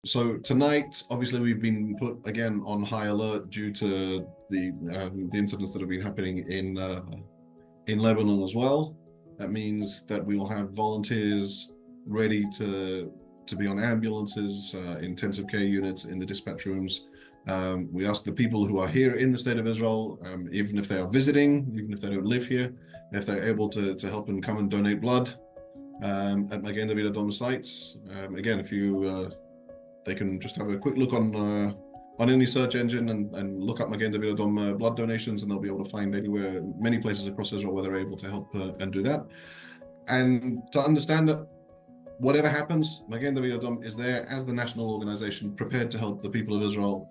So tonight, obviously, we've been put again on high alert due to the incidents that have been happening in Lebanon as well. That means that we will have volunteers ready to be on ambulances, intensive care units, in the dispatch rooms. We ask the people who are here in the state of Israel, even if they are visiting, even if they don't live here, if they're able to help and come and donate blood at Magen David Adom sites. Again, if you they can just have a quick look on any search engine and look up Magen David Adom blood donations, and they'll be able to find anywhere, many places across Israel where they're able to help and do that. And to understand that whatever happens, Magen David Adom is there as the national organization, prepared to help the people of Israel,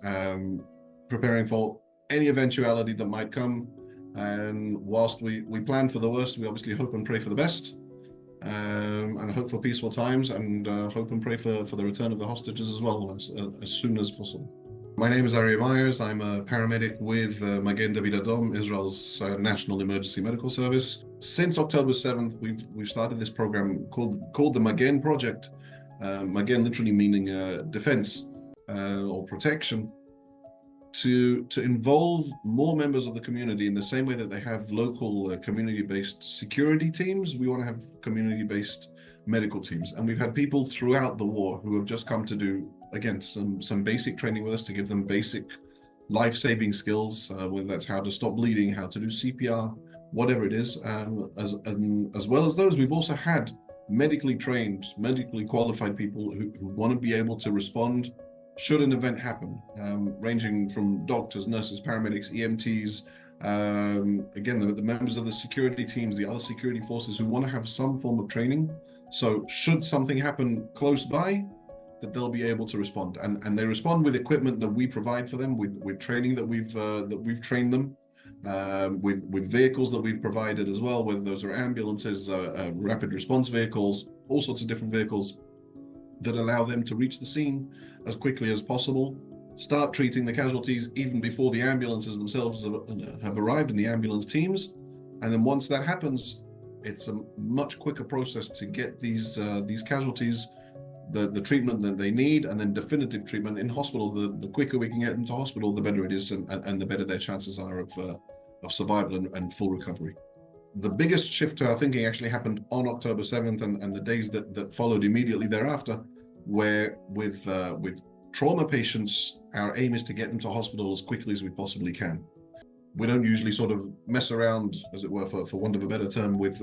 preparing for any eventuality that might come. And whilst we plan for the worst, we obviously hope and pray for the best. And hope for peaceful times, and hope and pray for the return of the hostages as well as soon as possible. My name is Aryeh Myers. I'm a paramedic with Magen David Adom, Israel's National Emergency Medical Service. Since October 7th, we've started this program called the Magen Project. Magen literally meaning defense or protection. To involve more members of the community in the same way that they have local community-based security teams. We want to have community-based medical teams, and we've had people throughout the war who have just come to do, again, some basic training with us to give them basic life-saving skills, whether that's how to stop bleeding, how to do CPR, whatever it is. As well as those, we've also had medically trained, medically qualified people who want to be able to respond should an event happen, ranging from doctors, nurses, paramedics, EMTs, again, the members of the security teams, the other security forces who want to have some form of training. So should something happen close by, that they'll be able to respond. And they respond with equipment that we provide for them, with training that we've trained them, with vehicles that we've provided as well, whether those are ambulances, rapid response vehicles, all sorts of different vehicles that allow them to reach the scene as quickly as possible, start treating the casualties even before the ambulances themselves have arrived, and the ambulance teams. And then once that happens, it's a much quicker process to get these casualties the treatment that they need, and then definitive treatment in hospital. The quicker we can get them to hospital, the better it is, and the better their chances are of survival and full recovery. The biggest shift to our thinking actually happened on October 7th and the days that followed immediately thereafter, where with trauma patients, our aim is to get them to hospital as quickly as we possibly can. We don't usually sort of mess around, as it were, for want of a better term, with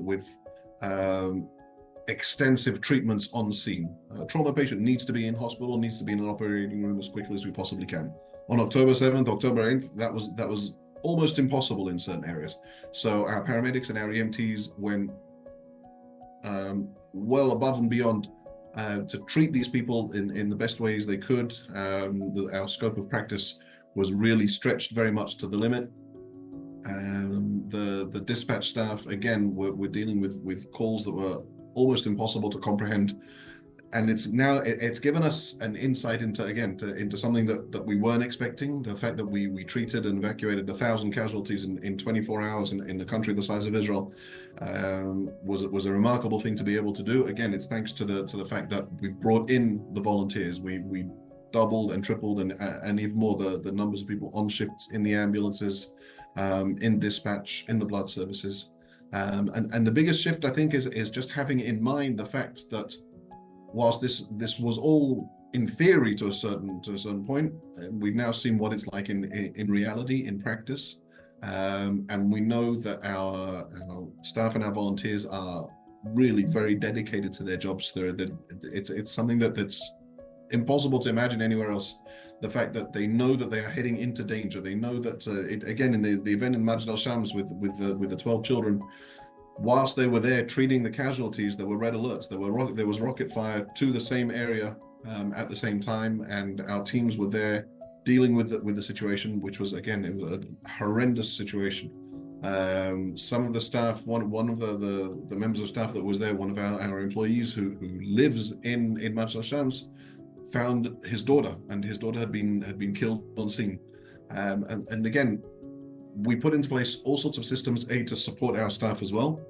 extensive treatments on scene. A trauma patient needs to be in hospital, needs to be in an operating room as quickly as we possibly can. On October 7th, October 8th, that was almost impossible in certain areas. So our paramedics and our EMTs went well above and beyond to treat these people in the best ways they could. Our scope of practice was really stretched very much to the limit. The dispatch staff, again, we're dealing with calls that were almost impossible to comprehend. And it's given us an insight into something that we weren't expecting. The fact that we treated and evacuated 1,000 casualties in 24 hours in the country the size of Israel was a remarkable thing to be able to do. Again, it's thanks to the fact that we brought in the volunteers. We doubled and tripled and even more the numbers of people on shifts in the ambulances, in dispatch, in the blood services. And the biggest shift, I think, is just having in mind the fact that whilst this was all in theory to a certain point, we've now seen what it's like in reality, in practice, and we know that our staff and our volunteers are really very dedicated to their jobs. It's something that's impossible to imagine anywhere else. The fact that they know that they are heading into danger, they know that again in the event in Magen Shams with the 12 children. Whilst they were there treating the casualties, there were red alerts. There was rocket fire to the same area at the same time, and our teams were there dealing with the situation, which was, again, it was a horrendous situation. Some of the staff, one of the members of staff that was there, one of our employees who lives in Magen Shams, found his daughter, and his daughter had been killed on scene. And again, we put into place all sorts of systems to support our staff as well,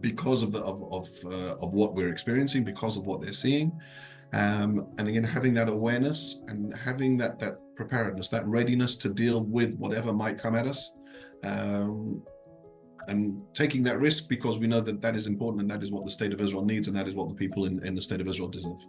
because of what we're experiencing, because of what they're seeing. And again, having that awareness and having that preparedness, that readiness to deal with whatever might come at us, and taking that risk because we know that that is important and that is what the state of Israel needs and that is what the people in the state of Israel deserve.